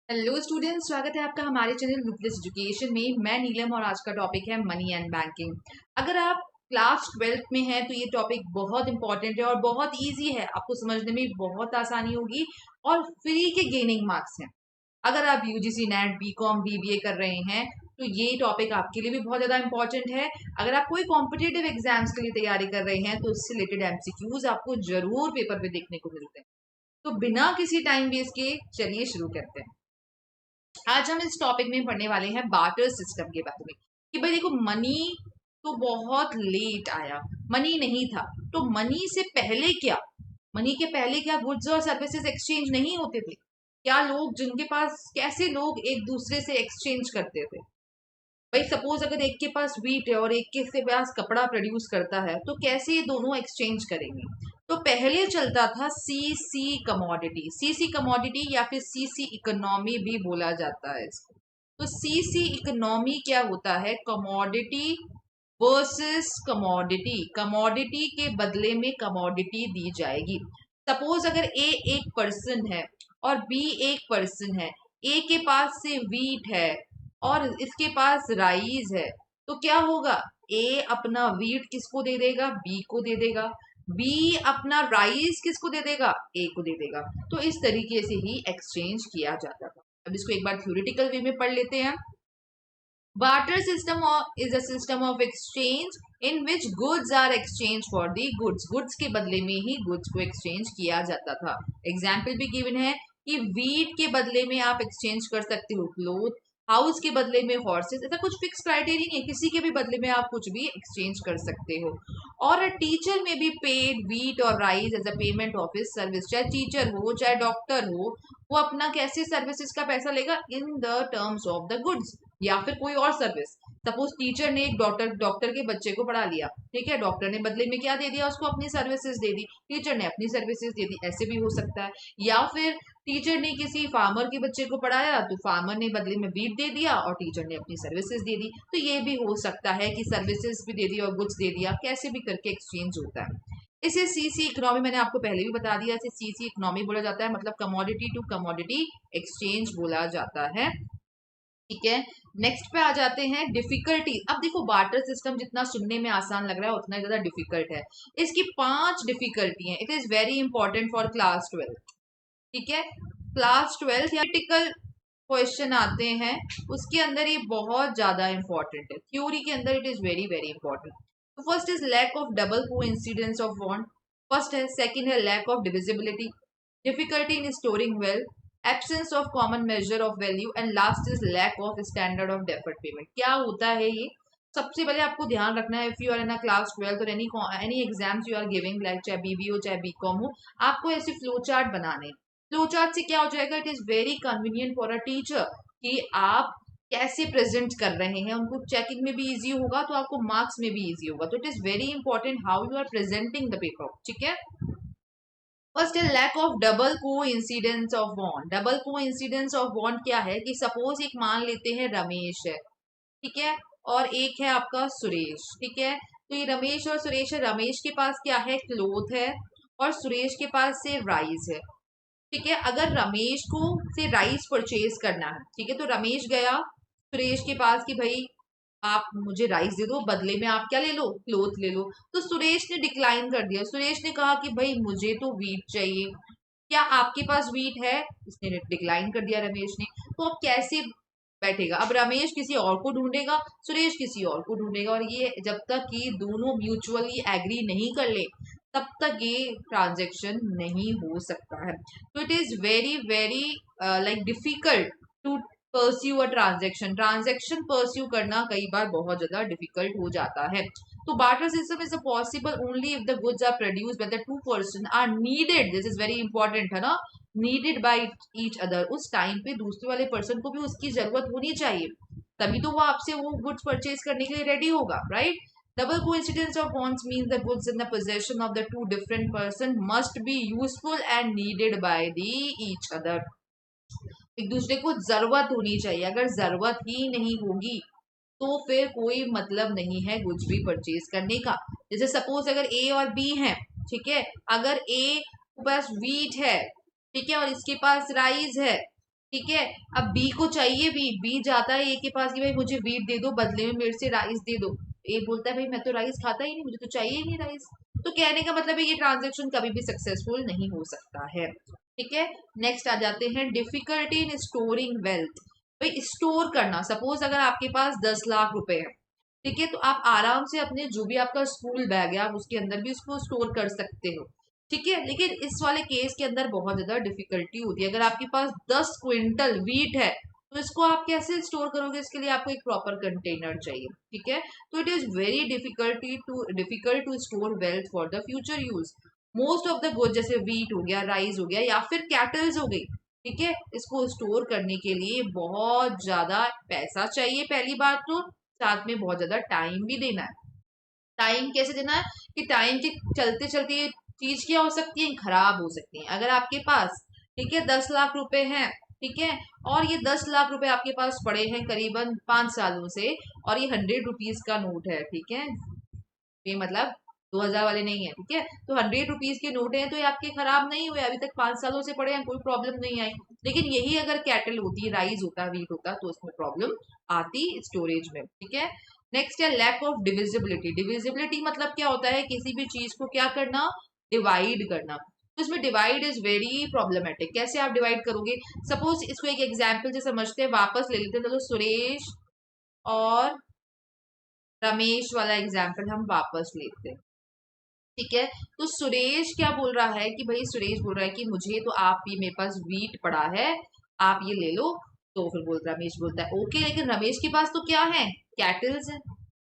Hello students, स्वागत है आपका हमारे चैनल रूपलेस एजुकेशन में। मैं नीलम और आज का टॉपिक है मनी एंड बैंकिंग। अगर आप क्लास 12th में हैं तो ये टॉपिक बहुत इंपॉर्टेंट है और बहुत इजी है, आपको समझने में बहुत आसानी होगी और फ्री के गेनिंग मार्क्स हैं। अगर आप यूजीसी नेट बीकॉम बीबीए कर रहे हैं तो ये टॉपिक आपके लिए भी बहुत ज़्यादा इंपॉर्टेंट है। अगर आप कोई कॉम्पिटेटिव एग्जाम्स के लिए तैयारी कर रहे हैं तो उससे रिलेटेड एमसीक्यूज आपको जरूर पेपर पे देखने को मिलते हैं। तो बिना किसी टाइम वेस्ट के चलिए शुरू करते हैं। आज हम इस टॉपिक में पढ़ने वाले हैं बार्टर सिस्टम के बारे में कि भाई देखो, मनी तो बहुत लेट आया, मनी नहीं था। तो मनी से पहले क्या, मनी के पहले क्या गुड्स और सर्विसेज एक्सचेंज नहीं होते थे? क्या लोग जिनके पास, कैसे लोग एक दूसरे से एक्सचेंज करते थे? भाई सपोज अगर एक के पास व्हीट है और एक के पास कपड़ा प्रोड्यूस करता है तो कैसे ये दोनों एक्सचेंज करेंगे? तो पहले चलता था सीसी कमोडिटी, सीसी कमोडिटी या फिर सीसी इकोनॉमी भी बोला जाता है इसको। तो सीसी इकोनॉमी क्या होता है? कमोडिटी वर्सेस कमोडिटी, कमोडिटी के बदले में कमोडिटी दी जाएगी। सपोज अगर ए एक पर्सन है और बी एक पर्सन है, ए के पास से व्हीट है और इसके पास राइस है, तो क्या होगा? ए अपना व्हीट किसको दे देगा? बी को दे देगा। बी अपना राइस किसको दे देगा? ए को दे देगा। तो इस तरीके से ही एक्सचेंज किया जाता था। अब इसको एक बार थ्योरेटिकल वे में पढ़ लेते हैं। Barter system is a system of exchange in which goods are exchanged for the goods. Goods के बदले में ही goods को exchange किया जाता था। एग्जाम्पल भी गिवन है कि wheat के बदले में आप exchange कर सकते हो cloth, हाउस के बदले में हॉर्सेस। ऐसा कुछ फिक्स क्राइटेरिया नहीं है, किसी के भी बदले में आप कुछ भी एक्सचेंज कर सकते हो। और टीचर में भी पेड व्हीट और rice as a payment of his service. चाहे टीचर हो चाहे डॉक्टर हो, वो अपना कैसे सर्विसेज का पैसा लेगा? In the terms of the goods. या फिर कोई और सर्विस, सपोज टीचर ने एक डॉक्टर के बच्चे को पढ़ा लिया, ठीक है, डॉक्टर ने बदले में क्या दे दिया? उसको अपनी सर्विसेज दे दी, टीचर ने अपनी सर्विसेज दे दी। ऐसे भी हो सकता है। या फिर टीचर ने किसी फार्मर के बच्चे को पढ़ाया तो फार्मर ने बदले में बीट दे दिया और टीचर ने अपनी सर्विसेज दे दी। तो ये भी हो सकता है कि सर्विसेज भी दे दी और गुड्स दे दिया, कैसे भी करके एक्सचेंज होता है। इसे सीसी इकोनॉमी, मैंने आपको पहले भी बता दिया, इसे सीसी इकोनॉमी बोला जाता है, मतलब कमोडिटी टू कमोडिटी एक्सचेंज बोला जाता है। ठीक है, नेक्स्ट पे आ जाते हैं डिफिकल्टी। अब देखो, बार्टर सिस्टम जितना सुनने में आसान लग रहा है उतना ज्यादा डिफिकल्ट है। इसकी 5 डिफिकल्टी है। It is very important for class 12। ठीक है, क्लास 12 या क्रिटिकल क्वेश्चन आते हैं उसके अंदर ये बहुत ज्यादा इंपॉर्टेंट है। थ्योरी के अंदर it is very very important. तो first is lack of double coincidence of bond, first है। सेकंड है lack of divisibility, difficulty in storing wealth, absence of common measure of value and last is lack of standard of deferred payment. क्या होता है ये? सबसे पहले आपको ध्यान रखना है, if you are in class 12 और any exams you are giving, like चाहे बीबी हो चाहे बीकॉम हो, आपको ऐसे फ्लो चार्ट बनाने। फ्लो चार्ट से क्या हो जाएगा? It is very convenient for a teacher कि आप कैसे प्रेजेंट कर रहे हैं, उनको चेकिंग में भी इजी होगा तो आपको मार्क्स में भी इजी होगा। तो it is very important how you are presenting the paper. ठीक है, फर्स्ट है lack of double coincidence of bond. Double coincidence of bond क्या है कि सपोज एक मान लेते हैं रमेश है, ठीक है, और एक है आपका सुरेश। ठीक है, तो ये रमेश और सुरेश है। रमेश के पास क्या है? क्लोथ है, और सुरेश के पास से राइस है। ठीक है, अगर रमेश को से राइस परचेज करना है, ठीक है, तो रमेश गया सुरेश के पास कि भाई आप मुझे राइस दे दो, बदले में आप क्या ले लो? क्लोथ ले लो। तो सुरेश ने डिक्लाइन कर दिया। सुरेश ने कहा कि भाई मुझे तो व्हीट चाहिए, क्या आपके पास व्हीट है? इसने डिक्लाइन कर दिया रमेश ने। तो अब कैसे बैठेगा? अब रमेश किसी और को ढूंढेगा, सुरेश किसी और को ढूंढेगा, और ये जब तक कि दोनों म्यूचुअली एग्री नहीं कर ले तब तक ये ट्रांजेक्शन नहीं हो सकता है। तो it is very very like difficult to pursue a transaction. Transaction pursue करना कई बार बहुत ज्यादा डिफिकल्ट हो जाता है। तो barter system is possible only if the goods are produced by the two person are needed. This is very important है ना, नीडेड बाय ईच अदर। उस टाइम पे दूसरे वाले पर्सन को भी उसकी जरूरत होनी चाहिए, तभी तो वो आपसे वो गुड्स परचेज करने के लिए रेडी होगा, right? Double coincidence of bonds means the goods in the possession of the two different person must be useful and needed by the each other. एक दूसरे को जरूरत होनी चाहिए। अगर जरूरत ही नहीं होगी तो फिर कोई मतलब नहीं है कुछ भी परचेज करने का। जैसे सपोज अगर ए और बी है, ठीक है, अगर ए के पास व्हीट है, ठीक है, और इसके पास राइस है, ठीक है। अब बी को चाहिए वीट, बी जाता है ए के पास कि भाई मुझे वीट दे दो, बदले में मेरे से राइस दे दो। ए बोलता है भाई मैं तो राइस खाता ही नहीं, मुझे तो चाहिए ही नहीं राइस। तो कहने का मतलब है ये ट्रांजेक्शन कभी भी सक्सेसफुल नहीं हो सकता है। ठीक है। नेक्स्ट आ जाते हैं डिफिकल्टी इन स्टोरिंग वेल्थ। भाई स्टोर करना, सपोज अगर आपके पास 10 लाख रुपए है, ठीक है, तो आप आराम से अपने जो भी आपका स्कूल बैग है आप उसके अंदर भी उसको स्टोर कर सकते हो। ठीक है। लेकिन इस वाले केस के अंदर बहुत ज्यादा डिफिकल्टी होती है। अगर आपके पास 10 क्विंटल वीट है तो इसको आप कैसे स्टोर करोगे? इसके लिए आपको एक प्रॉपर कंटेनर चाहिए। ठीक है। तो it is very difficult to store wealth for the future use. Most of the good जैसे वीट हो गया, राइस हो गया, या फिर कैटल्स हो गई, ठीक है, इसको स्टोर करने के लिए बहुत ज्यादा पैसा चाहिए पहली बात तो, साथ में बहुत ज्यादा टाइम भी देना है। टाइम कैसे देना है कि टाइम के चलते चलते ये चीज क्या हो सकती है, खराब हो सकती है। अगर आपके पास, ठीक है, 10 लाख रुपए हैं, ठीक है, और ये 10 लाख रुपए आपके पास पड़े हैं करीबन 5 सालों से, और ये 100 रुपीज का नोट है, ठीक है, ये मतलब 2000 वाले नहीं है, ठीक है, तो 100 रुपीज के नोट हैं, तो ये आपके खराब नहीं हुए, अभी तक 5 सालों से पड़े हैं, कोई प्रॉब्लम नहीं आई। लेकिन यही अगर कैटल होती, राइस होता, वीट होता, तो उसमें प्रॉब्लम आती स्टोरेज में। ठीक है। नेक्स्ट है लैक ऑफ डिविजिबिलिटी। डिविजिबिलिटी मतलब क्या होता है, किसी भी चीज को क्या करना, डिवाइड करना। तो इसमें डिवाइड इज वेरी प्रॉब्लमेटिक। कैसे आप डिवाइड करोगे? सपोज इसको एक एग्जाम्पल से समझते हैं, वापस ले लेते हैं, चलो सुरेश और रमेश वाला एग्जाम्पल हम वापस लेते हैं। ठीक है। तो सुरेश क्या बोल रहा है कि भाई, सुरेश बोल रहा है कि मुझे तो आप ये, मेरे पास वीट पड़ा है, आप ये ले लो। तो फिर रमेश बोलता है ओके, लेकिन रमेश के पास तो क्या है, कैटल्स है।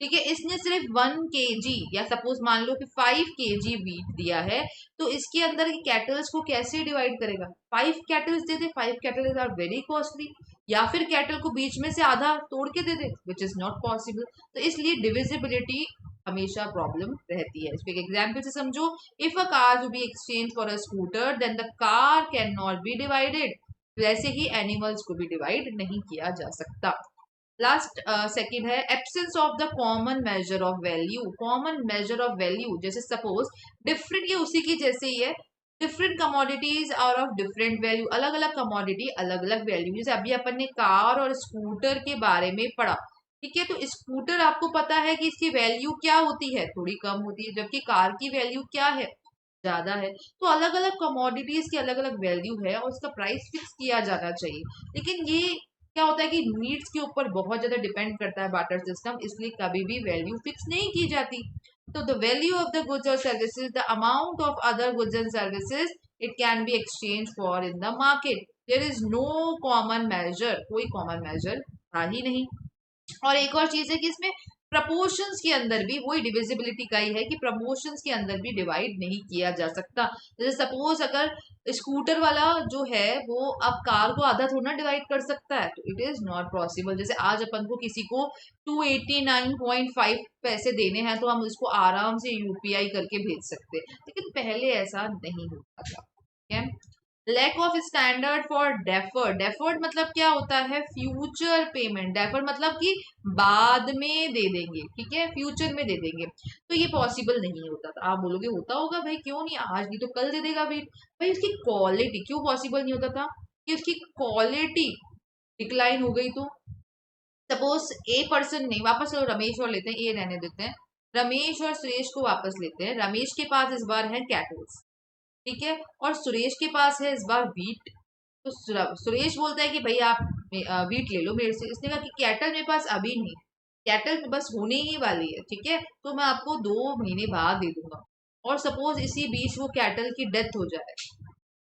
ठीक है। इसने सिर्फ 1 kg या सपोज मान लो कि 5 kg वीट दिया है, तो इसके अंदर की कैटल्स को कैसे डिवाइड करेगा? 5 कैटल्स दे दे, 5 कैटल्स आर वेरी कॉस्टली। या फिर कैटल को बीच में से आधा तोड़ के दे दे, विच इज नॉट पॉसिबल। तो इसलिए डिविजिबिलिटी हमेशा प्रॉब्लम रहती है। इसको एक एग्जाम्पल से समझो, if a car to be exchange for a scooter then the car can not be divided. वैसे ही एनिमल्स को भी डिवाइड नहीं किया जा सकता। लास्ट सेकंड है absence of the common measure of value. Common measure of value जैसे सपोज डिफरेंट, ये उसी की जैसे ही है, डिफरेंट कमोडिटीज और ऑफ डिफरेंट वैल्यू, अलग अलग कमोडिटी अलग अलग वैल्यू। जैसे अभी अपन ने कार और स्कूटर के बारे में पढ़ा, ठीक है, तो स्कूटर आपको पता है कि इसकी वैल्यू क्या होती है, थोड़ी कम होती है, जबकि कार की वैल्यू क्या है, ज्यादा है। तो अलग अलग कमोडिटीज की अलग अलग वैल्यू है और उसका प्राइस फिक्स किया जाना चाहिए। लेकिन ये क्या होता है कि नीड्स के ऊपर बहुत ज्यादा डिपेंड करता है बार्टर सिस्टम, इसलिए कभी भी वैल्यू फिक्स नहीं की जाती। तो the value of the goods और services, the amount of other goods and services, it can be exchange for in the market. There is no common measure, कोई कॉमन मेजर था ही नहीं। और एक और चीज है कि इसमें प्रपोर्शंस के अंदर भी वही डिविजिबिलिटी का ही है कि प्रपोर्शंस के अंदर भी डिवाइड नहीं किया जा सकता। जैसे सपोज अगर स्कूटर वाला जो है वो अब कार को आधा थोड़ा डिवाइड कर सकता है, तो इट इज नॉट पॉसिबल। जैसे आज अपन को किसी को 289.5 पैसे देने हैं तो हम उसको आराम से यूपीआई करके भेज सकते हैं, लेकिन पहले ऐसा नहीं होता था। ठीक है। Lack of standard for deferred. Deferred मतलब क्या होता है, फ्यूचर पेमेंट। डेफर्ड मतलब कि बाद में दे देंगे, ठीक है, फ्यूचर में दे देंगे। तो ये पॉसिबल नहीं होता था। आप बोलोगे होता होगा, भाई क्यों नहीं, आज नहीं तो कल दे देगा भाई। भाई उसकी क्वालिटी क्यों पॉसिबल नहीं होता था, कि उसकी क्वालिटी डिक्लाइन हो गई। तो सपोज ए पर्सन नहीं, वापस चलो रमेश और लेते हैं, ए रहने देते हैं, रमेश और सुरेश को वापस लेते हैं। रमेश के पास इस बार है कैटल्स, ठीक है, और सुरेश के पास है इस बार वीट। तो सुरेश बोलता है कि भाई आप वीट ले लो मेरे से। इसने कहा कि कैटल मेरे पास अभी नहीं, कैटल बस होने ही वाली है, ठीक है, तो मैं आपको 2 महीने बाद दे दूंगा। और सपोज इसी बीच वो कैटल की डेथ हो जाए,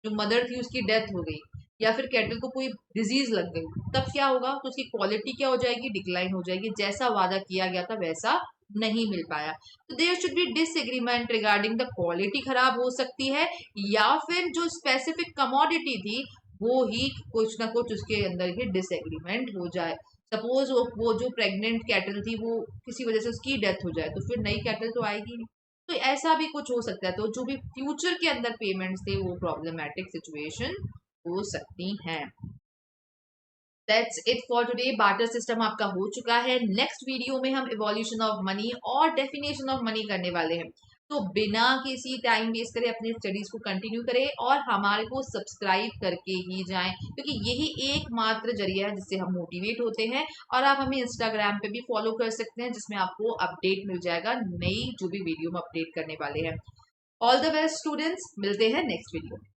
जो मदर थी उसकी डेथ हो गई, या फिर कैटल को कोई डिजीज लग गई, तब क्या होगा? तो उसकी क्वालिटी क्या हो जाएगी, डिक्लाइन हो जाएगी। जैसा वादा किया गया था वैसा नहीं मिल पाया। तो there should be disagreement regarding the quality, खराब हो सकती है, या फिर जो स्पेसिफिक कमोडिटी थी वो ही कुछ ना कुछ उसके अंदर ही डिसएग्रीमेंट हो जाए। सपोज वो जो प्रेग्नेंट कैटल थी वो किसी वजह से उसकी डेथ हो जाए, तो फिर नई कैटल तो आएगी नहीं। तो ऐसा भी कुछ हो सकता है। तो जो भी फ्यूचर के अंदर पेमेंट्स थे वो प्रॉब्लमेटिक सिचुएशन हो सकती हैं। That's it for today. Barter system आपका हो चुका है। नेक्स्ट वीडियो में हम इवोल्यूशन ऑफ मनी और डेफिनेशन ऑफ मनी करने वाले हैं। तो बिना किसी टाइम वेस्ट करे अपने स्टडीज को कंटिन्यू करें और हमारे को सब्सक्राइब करके ही जाएं, क्योंकि यही एकमात्र जरिया है जिससे हम मोटिवेट होते हैं। और आप हमें इंस्टाग्राम पे भी फॉलो कर सकते हैं, जिसमें आपको अपडेट मिल जाएगा नई जो भी वीडियो हम अपडेट करने वाले हैं। ऑल द बेस्ट स्टूडेंट्स, मिलते हैं नेक्स्ट वीडियो में।